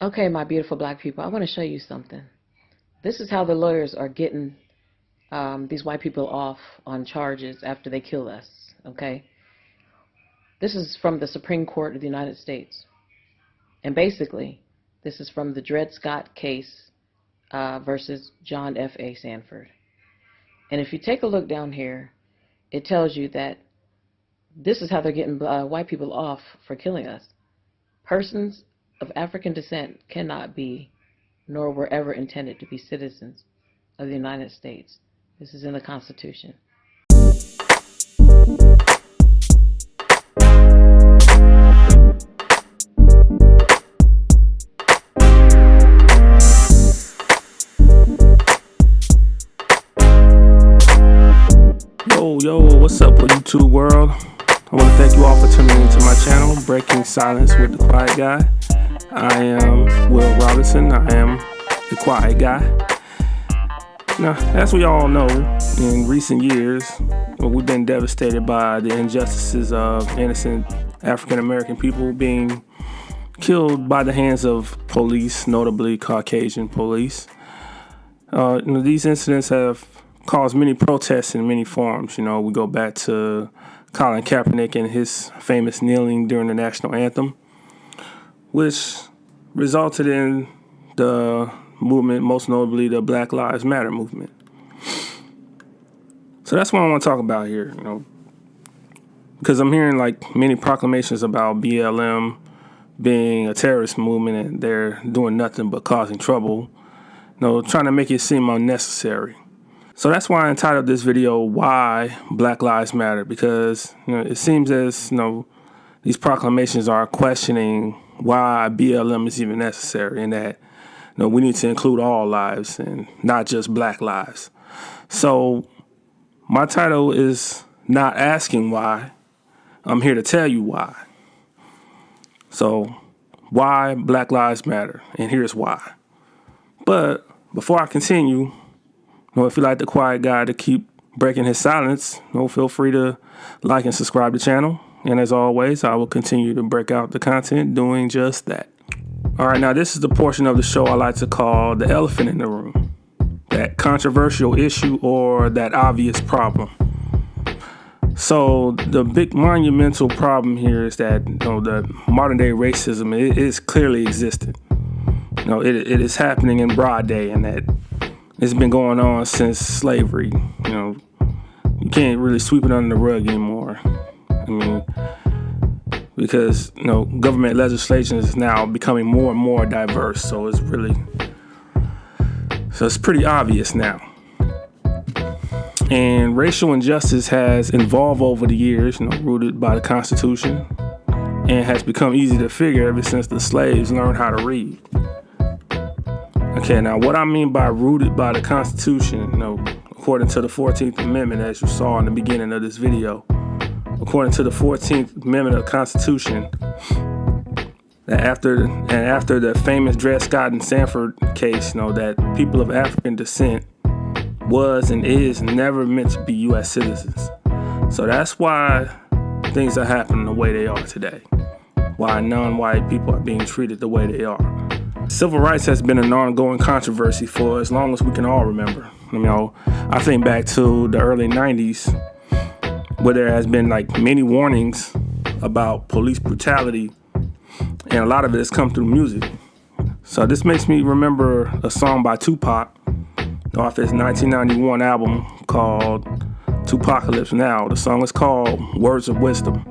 Okay, my beautiful black people, I want to show you something. This is how the lawyers are getting these white people off on charges after they kill us, okay? This is from the Supreme Court of the United States. And basically, this is from the Dred Scott case versus John F.A. Sanford. And if you take a look down here, it tells you that this is how they're getting white people off for killing us. Persons of African descent cannot be, nor were ever intended to be, citizens of the United States. This is in the Constitution. Yo, what's up with YouTube world? I want to thank you all for tuning into my channel, Breaking Silence with the Quiet Guy. I am Will Robinson. I am the Quiet Guy. Now, as we all know, in recent years, we've been devastated by the injustices of innocent African American people being killed by the hands of police, notably Caucasian police. These incidents have caused many protests in many forms. We go back to Colin Kaepernick and his famous kneeling during the national anthem, which resulted in the movement, most notably the Black Lives Matter movement. So that's what I want to talk about here, because I'm hearing like many proclamations about BLM being a terrorist movement and they're doing nothing but causing trouble, trying to make it seem unnecessary. So that's why I entitled this video, Why Black Lives Matter, because it seems as these proclamations are questioning why BLM is even necessary, and that we need to include all lives and not just black lives. So my title is not asking why. I'm here to tell you why. So why Black Lives Matter, and here's why. But before I continue, if you like the Quiet Guy to keep breaking his silence, feel free to like and subscribe to the channel. And as always, I will continue to break out the content doing just that. All right, now this is the portion of the show I like to call the elephant in the room. That controversial issue or that obvious problem. So the big monumental problem here is that the modern day racism is clearly existent. It is happening in broad day, and that it's been going on since slavery. You can't really sweep it under the rug anymore. Because government legislation is now becoming more and more diverse. So it's pretty obvious now. And racial injustice has evolved over the years, rooted by the Constitution, and has become easy to figure ever since the slaves learned how to read. Okay, now what I mean by rooted by the Constitution, according to the 14th Amendment, as you saw in the beginning of this video, according to the 14th Amendment of the Constitution, that after the famous Dred Scott and Sanford case, that people of African descent was and is never meant to be U.S. citizens. So that's why things are happening the way they are today. Why non-white people are being treated the way they are. Civil rights has been an ongoing controversy for as long as we can all remember. I think back to the early 90s, where there has been many warnings about police brutality, and a lot of it has come through music. So this makes me remember a song by Tupac off his 1991 album called Tupacalypse Now. The song is called Words of Wisdom.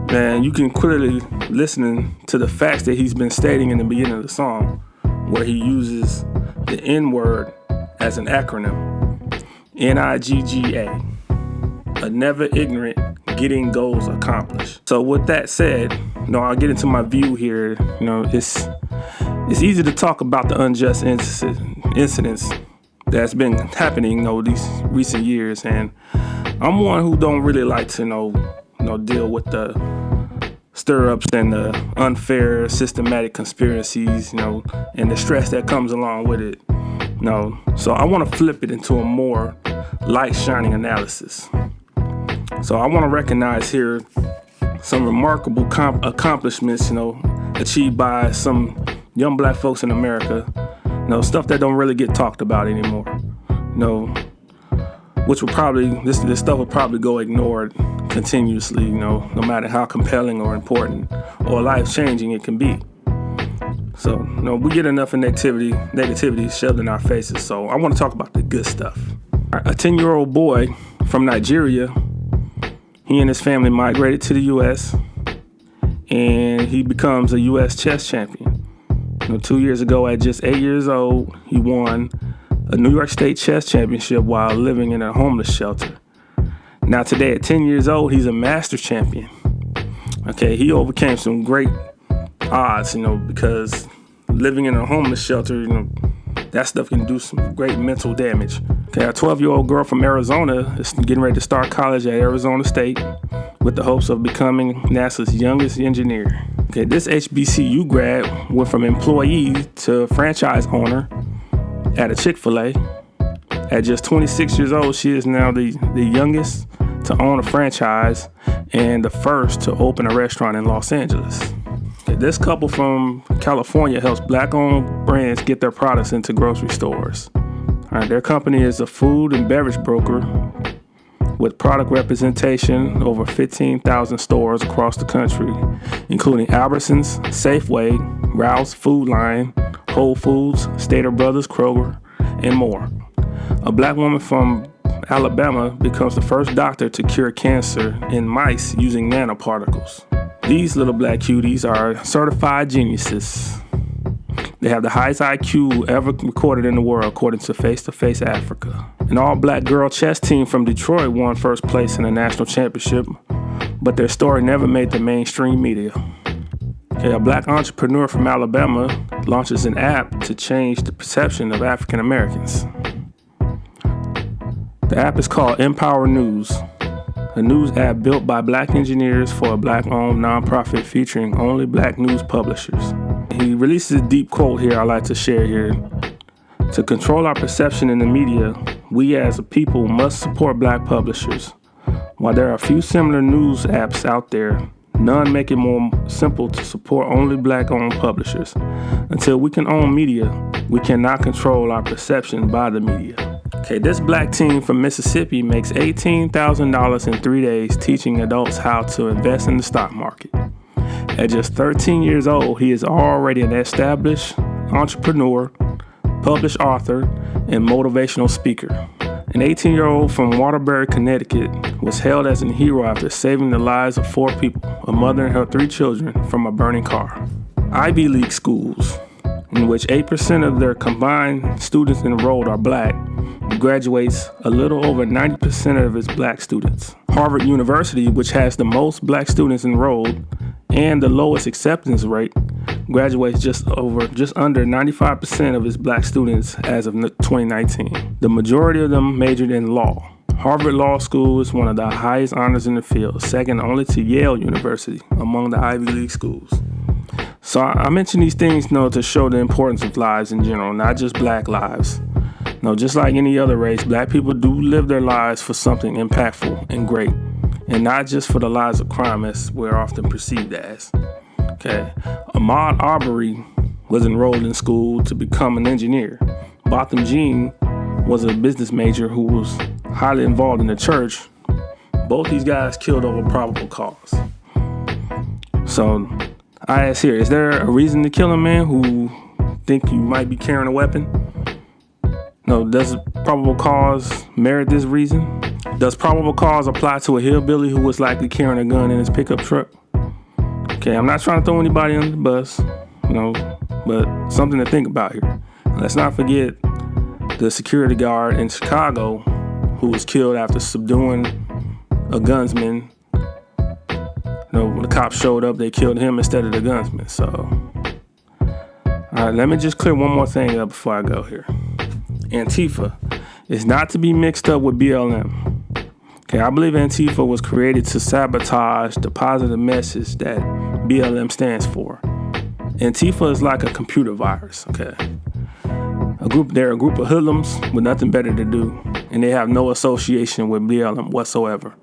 And you can clearly listen to the facts that he's been stating in the beginning of the song, where he uses the N-word as an acronym, NIGGA, a never ignorant getting goals accomplished. So with that said, I'll get into my view here. It's easy to talk about the unjust incidents that's been happening, these recent years, and I'm one who don't really like to deal with the stir-ups and the unfair systematic conspiracies, and the stress that comes along with it. So I want to flip it into a more light-shining analysis. So I want to recognize here some remarkable accomplishments, achieved by some young black folks in America, stuff that don't really get talked about anymore. Which will probably, this stuff will probably go ignored continuously, no matter how compelling or important or life-changing it can be. So, we get enough negativity shoved in our faces. So I want to talk about the good stuff. A 10-year-old boy from Nigeria, he and his family migrated to the U.S., and he becomes a U.S. chess champion. 2 years ago, at just 8 years old, he won a New York State chess championship while living in a homeless shelter. Now today, at 10 years old, he's a master champion. Okay, he overcame some great odds, because living in a homeless shelter, that stuff can do some great mental damage. Okay, a 12-year-old girl from Arizona is getting ready to start college at Arizona State with the hopes of becoming NASA's youngest engineer. Okay, this HBCU grad went from employee to franchise owner at a Chick-Fil-A. At just 26 years old, she is now the youngest to own a franchise and the first to open a restaurant in Los Angeles. Okay, this couple from California helps black-owned brands get their products into grocery stores. All right, their company is a food and beverage broker with product representation over 15,000 stores across the country, including Albertsons, Safeway, Ralph's Food Line, Whole Foods, Stater Brothers, Kroger, and more. A black woman from Alabama becomes the first doctor to cure cancer in mice using nanoparticles. These little black cuties are certified geniuses. They have the highest IQ ever recorded in the world, according to Face2Face Africa. An all-black girl chess team from Detroit won first place in the national championship, but their story never made the mainstream media. Okay, a black entrepreneur from Alabama launches an app to change the perception of African Americans. The app is called Empower News, a news app built by black engineers for a black-owned nonprofit featuring only black news publishers. He releases a deep quote here I'd like to share here. To control our perception in the media, we as a people must support black publishers. While there are a few similar news apps out there, none make it more simple to support only black-owned publishers. Until we can own media, we cannot control our perception by the media. Okay, this black teen from Mississippi makes $18,000 in 3 days teaching adults how to invest in the stock market. At just 13 years old, he is already an established entrepreneur, published author, and motivational speaker. An 18-year-old from Waterbury, Connecticut, was hailed as a hero after saving the lives of 4 people, a mother and her 3 children, from a burning car. Ivy League schools, in which 8% of their combined students enrolled are black, graduates a little over 90% of its black students. Harvard University, which has the most black students enrolled and the lowest acceptance rate, graduates just under 95% of its black students as of 2019. The majority of them majored in law. Harvard Law School is one of the highest honors in the field, second only to Yale University among the Ivy League schools. So I mention these things, to show the importance of lives in general, not just black lives. Just like any other race, black people do live their lives for something impactful and great, and not just for the lives of crime as we're often perceived as. Okay, Ahmaud Arbery was enrolled in school to become an engineer. Botham Jean was a business major who was highly involved in the church. Both these guys killed over probable cause. So I ask here, is there a reason to kill a man who think you might be carrying a weapon? Does probable cause merit this reason? Does probable cause apply to a hillbilly who was likely carrying a gun in his pickup truck? Okay, I'm not trying to throw anybody under the bus, but something to think about here. Let's not forget the security guard in Chicago who was killed after subduing a gunsman. When the cops showed up, they killed him instead of the gunsman. So, all right, let me just clear one more thing up before I go here. Antifa is not to be mixed up with BLM. Okay, I believe Antifa was created to sabotage the positive message that BLM stands for. Antifa is like a computer virus, okay? They're a group of hoodlums with nothing better to do, and they have no association with BLM whatsoever.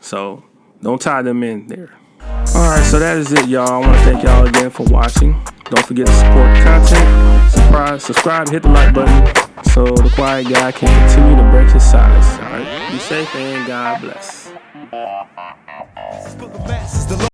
So don't tie them in there. All right, so that is it, y'all. I want to thank y'all again for watching. Don't forget to support the content. Subscribe, hit the like button so the quiet guy can continue to break his silence. All right, be safe and God bless.